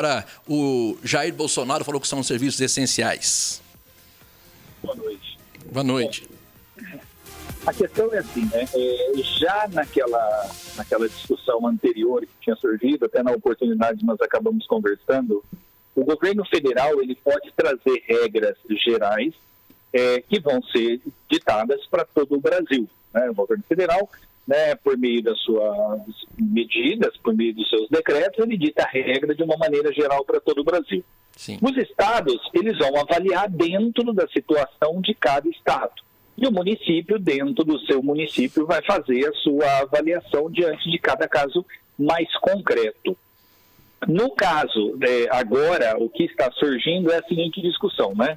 Agora, o Jair Bolsonaro falou que são serviços essenciais. Boa noite. Boa noite. A questão é assim, né? Já naquela discussão anterior que tinha surgido, até na oportunidade nós acabamos conversando, o governo federal ele pode trazer regras gerais que vão ser ditadas para todo o Brasil. Né? O governo federal, né, por meio das suas medidas, por meio dos seus decretos, ele dita a regra de uma maneira geral para todo o Brasil. Sim. Os estados, eles vão avaliar dentro da situação de cada estado. E o município, dentro do seu município, vai fazer a sua avaliação diante de cada caso mais concreto. No caso, agora, o que está surgindo é a seguinte discussão, né?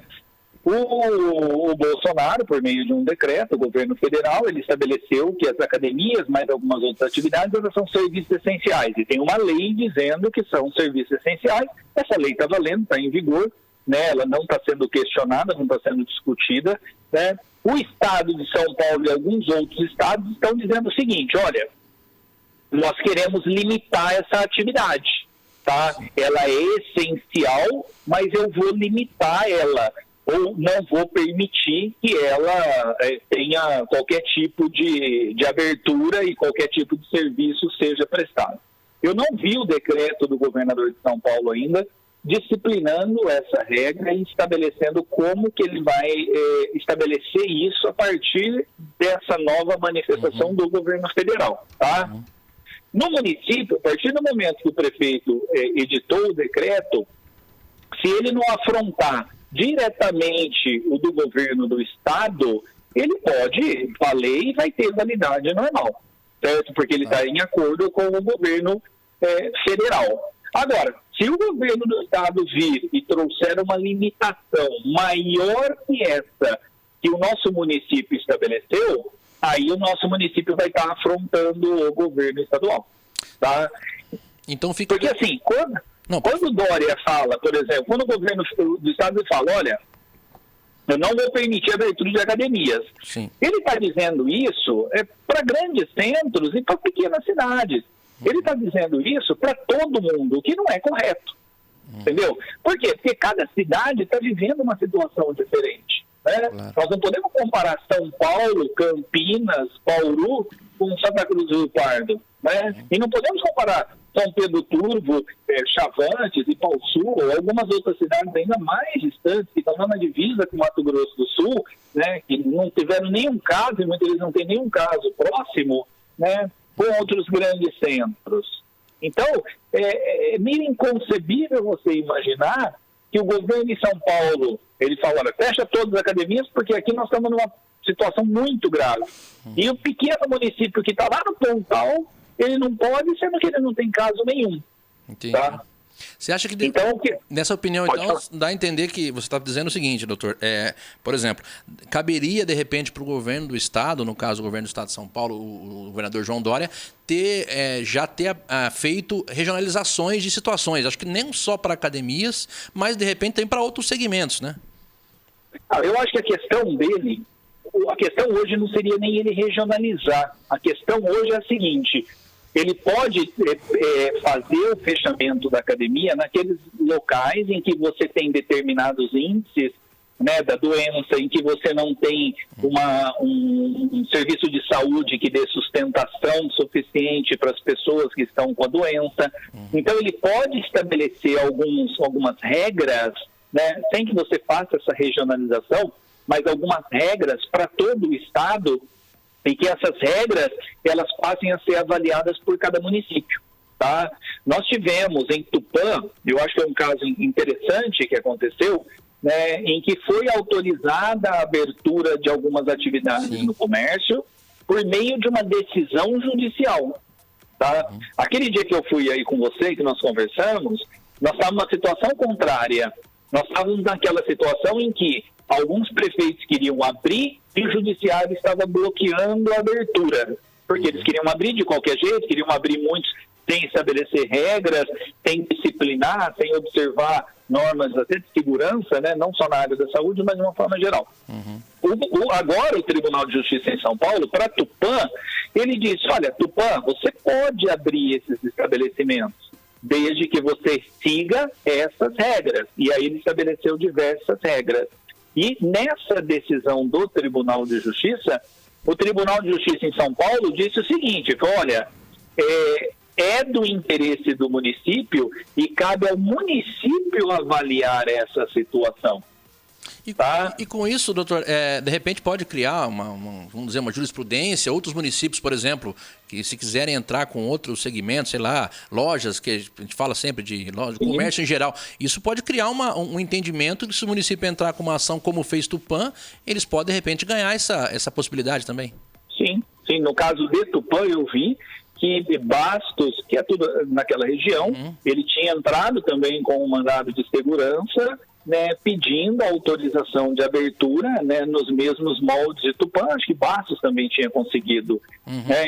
O Bolsonaro, por meio de um decreto, o governo federal, ele estabeleceu que as academias, mais algumas outras atividades, elas são serviços essenciais. E tem uma lei dizendo que são serviços essenciais. Essa lei está valendo, está em vigor, né? Ela não está sendo questionada, não está sendo discutida, né? O estado de São Paulo e alguns outros estados estão dizendo o seguinte, olha, nós queremos limitar essa atividade, tá? Ela é essencial, mas eu vou limitar ela, ou não vou permitir que ela tenha qualquer tipo de abertura e qualquer tipo de serviço seja prestado. Eu não vi o decreto do governador de São Paulo ainda disciplinando essa regra e estabelecendo como que ele vai estabelecer isso a partir dessa nova manifestação do governo federal, tá? No município, a partir do momento que o prefeito editou o decreto, se ele não afrontar diretamente o do governo do estado, ele pode valer e vai ter validade normal, certo? Porque ele está em acordo com o governo federal. Agora, se o governo do estado vir e trouxer uma limitação maior que essa que o nosso município estabeleceu, aí o nosso município vai estar afrontando o governo estadual, tá? Então fica... Porque assim, quando o Dória fala, por exemplo, quando o governo do estado fala, olha, eu não vou permitir a abertura de academias. Sim. Ele está dizendo isso para grandes centros e para pequenas cidades. Ele está dizendo isso para todo mundo, o que não é correto. Entendeu? Por quê? Porque cada cidade está vivendo uma situação diferente. Né? Claro. Nós não podemos comparar São Paulo, Campinas, Bauru com Santa Cruz do Rio Pardo. Né? E não podemos comparar São Pedro Turvo, Chavantes e Pau Sul, ou algumas outras cidades ainda mais distantes, que estão lá na divisa com Mato Grosso do Sul, né? Que não tiveram nenhum caso, e muitas vezes não tem nenhum caso próximo, né? Com outros grandes centros. Então, é meio inconcebível você imaginar que o governo de São Paulo, ele fala, olha, fecha todas as academias, porque aqui nós estamos numa situação muito grave. E o pequeno município que está lá no Pontal, ele não pode, sendo que ele não tem caso nenhum. Entendi. Tá? Você acha que, então, nessa opinião, então, dá a entender que você está dizendo o seguinte, doutor, por exemplo, caberia, de repente, para o governo do estado, no caso, o governo do estado de São Paulo, o governador João Dória, já ter feito regionalizações de situações, acho que nem só para academias, mas, de repente, tem para outros segmentos, né? Eu acho que a questão hoje não seria nem ele regionalizar, a questão hoje é a seguinte... Ele pode fazer o fechamento da academia naqueles locais em que você tem determinados índices, né, da doença, em que você não tem um serviço de saúde que dê sustentação suficiente para as pessoas que estão com a doença. Então, ele pode estabelecer algumas regras, né, sem que você faça essa regionalização, mas algumas regras para todo o estado, e que essas regras, elas passem a ser avaliadas por cada município, tá? Nós tivemos em Tupã, eu acho que é um caso interessante que aconteceu, né, em que foi autorizada a abertura de algumas atividades no comércio por meio de uma decisão judicial, tá? Aquele dia que eu fui aí com você, que nós conversamos, nós estávamos numa situação contrária. Nós estávamos naquela situação em que alguns prefeitos queriam abrir e o judiciário estava bloqueando a abertura, porque eles queriam abrir de qualquer jeito, queriam abrir muitos sem estabelecer regras, sem disciplinar, sem observar normas até de segurança, né? Não só na área da saúde, mas de uma forma geral. Agora o Tribunal de Justiça em São Paulo, para Tupã, ele disse, olha, Tupã, você pode abrir esses estabelecimentos, desde que você siga essas regras. E aí ele estabeleceu diversas regras. E nessa decisão do Tribunal de Justiça, o Tribunal de Justiça em São Paulo disse o seguinte, que olha, é do interesse do município e cabe ao município avaliar essa situação. E com isso, doutor, de repente pode criar vamos dizer, uma jurisprudência, outros municípios, por exemplo, que se quiserem entrar com outros segmentos, sei lá, lojas, que a gente fala sempre de loja, comércio em geral, isso pode criar um entendimento que se o município entrar com uma ação como fez Tupã, eles podem, de repente, ganhar essa possibilidade também. Sim, no caso de Tupã eu vi que Bastos, que é tudo naquela região, ele tinha entrado também com um mandado de segurança, né, pedindo a autorização de abertura, né, nos mesmos moldes de Tupã. Acho que Bastos também tinha conseguido.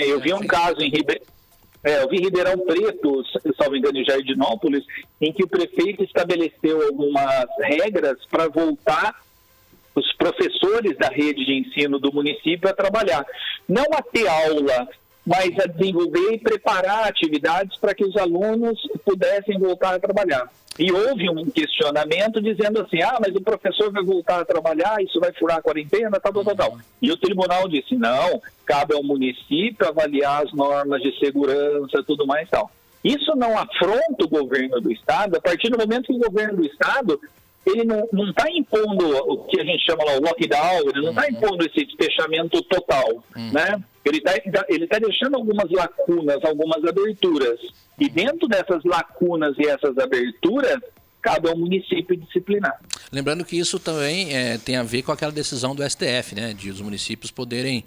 Eu vi um caso em Ribeirão Preto, se não me engano, em Jardinópolis, em que o prefeito estabeleceu algumas regras para voltar os professores da rede de ensino do município a trabalhar. Não a ter aula, mas a desenvolver e preparar atividades para que os alunos pudessem voltar a trabalhar. E houve um questionamento dizendo assim, mas o professor vai voltar a trabalhar, isso vai furar a quarentena, tal. E o tribunal disse, não, cabe ao município avaliar as normas de segurança, tudo mais e tal. Isso não afronta o governo do Estado, a partir do momento que o governo do Estado, ele não está impondo o que a gente chama lá, o lockdown, ele não está impondo esse fechamento total, né? Ele está deixando algumas lacunas, algumas aberturas. E dentro dessas lacunas e essas aberturas, cabe ao município disciplinar. Lembrando que isso também tem a ver com aquela decisão do STF, né? De os municípios poderem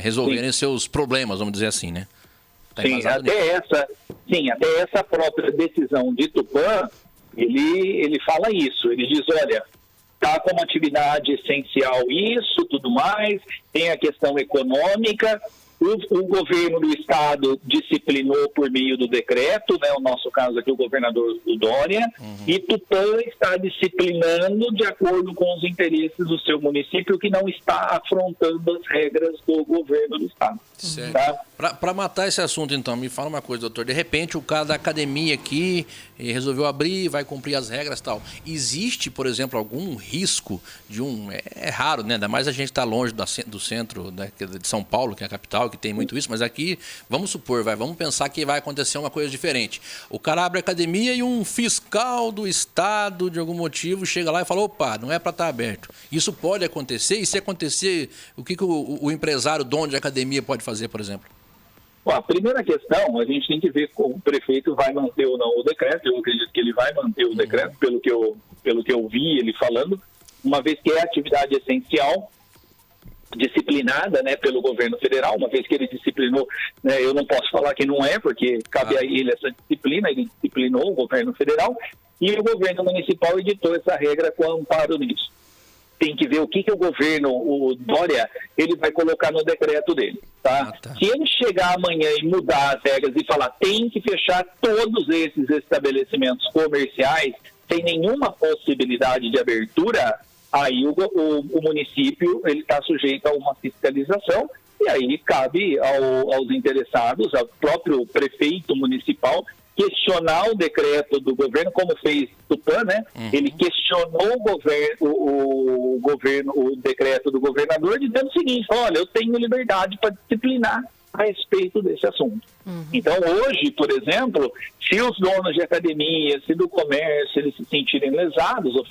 resolverem seus problemas, vamos dizer assim, né? Tá até essa própria decisão de Tupã, ele fala isso. Ele diz, olha, está como atividade essencial isso, tudo mais, tem a questão econômica, o governo do Estado disciplinou por meio do decreto, né, o nosso caso aqui, o governador Dória, e Tupã está disciplinando de acordo com os interesses do seu município, que não está afrontando as regras do governo do Estado. Certo. Tá? Para matar esse assunto, então, me fala uma coisa, doutor. De repente, o cara da academia aqui resolveu abrir, vai cumprir as regras e tal. Existe, por exemplo, algum risco de É raro, né? Ainda mais a gente está longe do centro de São Paulo, que é a capital, que tem muito isso, mas aqui, vamos supor, vamos pensar que vai acontecer uma coisa diferente. O cara abre a academia e um fiscal do Estado, de algum motivo, chega lá e fala, opa, não é para estar aberto. Isso pode acontecer? E se acontecer, o que o empresário, dono de academia pode fazer, por exemplo? Bom, a primeira questão, a gente tem que ver como o prefeito vai manter ou não o decreto. Eu acredito que ele vai manter o decreto, pelo que eu vi ele falando, uma vez que é atividade essencial, disciplinada, né, pelo governo federal, uma vez que ele disciplinou, né, eu não posso falar que não é, porque cabe a ele essa disciplina, ele disciplinou o governo federal, e o governo municipal editou essa regra com amparo nisso. Tem que ver o que o governo, o Dória, ele vai colocar no decreto dele, tá? Se ele chegar amanhã e mudar as regras e falar tem que fechar todos esses estabelecimentos comerciais sem nenhuma possibilidade de abertura, aí o município ele está sujeito a uma fiscalização e aí cabe aos interessados, ao próprio prefeito municipal, questionar o decreto do governo, como fez Tupã, né? Ele questionou o decreto do governador, dizendo o seguinte, olha, eu tenho liberdade para disciplinar a respeito desse assunto. Então, hoje, por exemplo, se os donos de academia, se do comércio, eles se sentirem lesados ou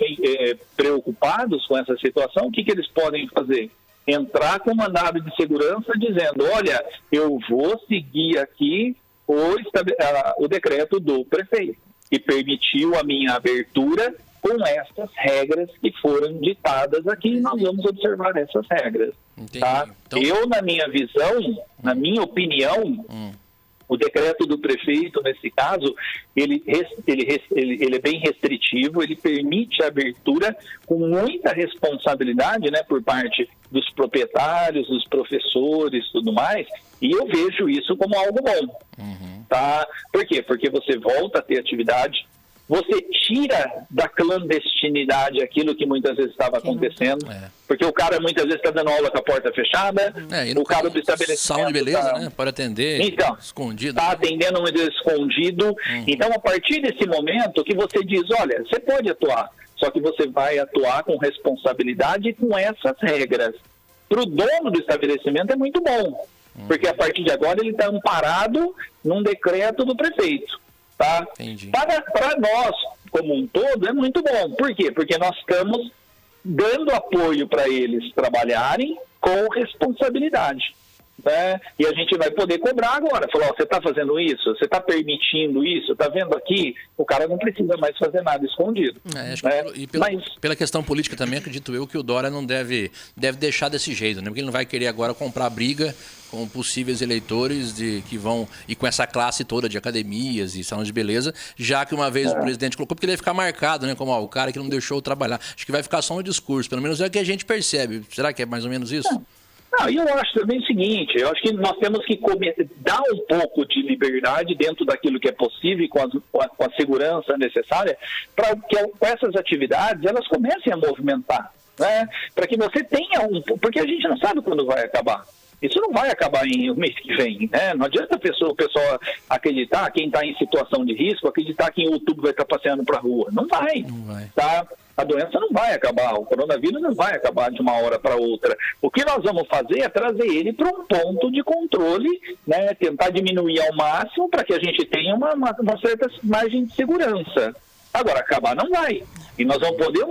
preocupados com essa situação, o que eles podem fazer? Entrar com mandado de segurança dizendo, olha, eu vou seguir aqui o decreto do prefeito, que permitiu a minha abertura com essas regras que foram ditadas aqui, e nós vamos observar essas regras. Tá? Então... Eu, na minha visão, na minha opinião, o decreto do prefeito, nesse caso, ele é bem restritivo, ele permite a abertura com muita responsabilidade, né, por parte dos proprietários, dos professores, tudo mais, e eu vejo isso como algo bom. Tá? Por quê? Porque você volta a ter atividade, você tira da clandestinidade aquilo que muitas vezes estava acontecendo, porque o cara muitas vezes está dando aula com a porta fechada, o cara do estabelecimento... Salão de beleza, né? Pode atender escondido. Está atendendo muitas vezes escondido. Então, a partir desse momento que você diz, olha, você pode atuar, só que você vai atuar com responsabilidade e com essas regras. Para o dono do estabelecimento é muito bom, porque a partir de agora ele está amparado num decreto do prefeito. Tá? Para nós, como um todo, é muito bom. Por quê? Porque nós estamos dando apoio para eles trabalharem com responsabilidade. Né? E a gente vai poder cobrar agora. Falar, você está fazendo isso? Você está permitindo isso? Está vendo aqui? O cara não precisa mais fazer nada escondido. Pela questão política também, acredito eu que o Dória não deve deixar desse jeito, né? Porque ele não vai querer agora comprar briga com possíveis eleitores que vão, e com essa classe toda de academias e salões de beleza, já que uma vez o presidente colocou, porque ele vai ficar marcado, né, como o cara que não deixou trabalhar. Acho que vai ficar só no discurso, pelo menos é o que a gente percebe. Será que é mais ou menos isso? Não, eu acho também o seguinte, eu acho que nós temos que dar um pouco de liberdade dentro daquilo que é possível e com a segurança necessária para que essas atividades elas comecem a movimentar, né? Para que você tenha porque a gente não sabe quando vai acabar. Isso não vai acabar em um mês que vem, né? Não adianta o pessoal acreditar, quem está em situação de risco, acreditar que em outubro vai estar passeando para a rua. Não vai. Tá? A doença não vai acabar, o coronavírus não vai acabar de uma hora para outra. O que nós vamos fazer é trazer ele para um ponto de controle, né? Tentar diminuir ao máximo para que a gente tenha uma certa margem de segurança. Agora, acabar não vai. E nós vamos poder,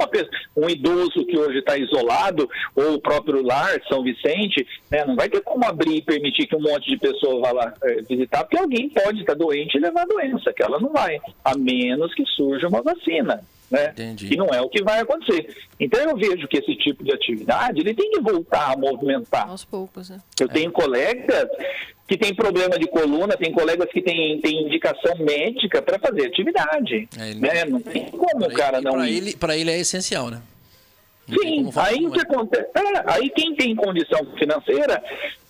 um idoso que hoje está isolado, ou o próprio lar, São Vicente, né, não vai ter como abrir e permitir que um monte de pessoas vá lá visitar, porque alguém pode estar doente e levar a doença, que ela não vai, a menos que surja uma vacina. Né? E não é o que vai acontecer. Então eu vejo que esse tipo de atividade ele tem que voltar a movimentar. Aos poucos, né? Eu tenho colegas que têm problema de coluna, tem colegas que têm indicação médica para fazer atividade. Né? Não tem como o cara não ir. Para ele é essencial, né? Sim, aí o que acontece? Aí quem tem condição financeira,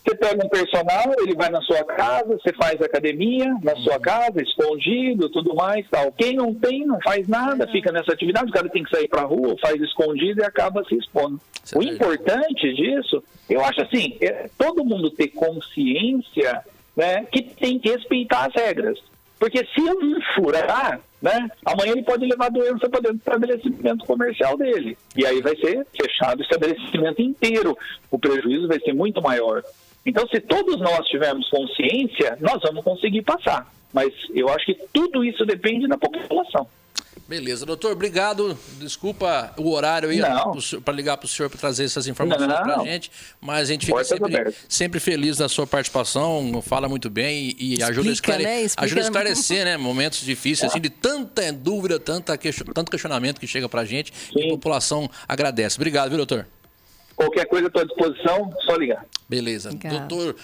você pega um personal, ele vai na sua casa, você faz academia na sua casa, escondido, tudo mais, tal. Quem não tem, não faz nada, fica nessa atividade, o cara tem que sair para a rua, faz escondido e acaba se expondo. O importante disso, eu acho assim, é todo mundo ter consciência, né, que tem que respeitar as regras. Porque se um furar, né, amanhã ele pode levar a doença para dentro do estabelecimento comercial dele. E aí vai ser fechado o estabelecimento inteiro. O prejuízo vai ser muito maior. Então, se todos nós tivermos consciência, nós vamos conseguir passar. Mas eu acho que tudo isso depende da população. Beleza, doutor, obrigado. Desculpa o horário aí para ligar para o senhor para trazer essas informações para a gente, mas a gente fica sempre feliz da sua participação, fala muito bem e ajuda a esclarecer, né, momentos difíceis, assim, de tanta dúvida, tanto questionamento que chega para a gente. E a população agradece. Obrigado, viu, doutor? Qualquer coisa, estou à disposição, só ligar. Beleza. Doutor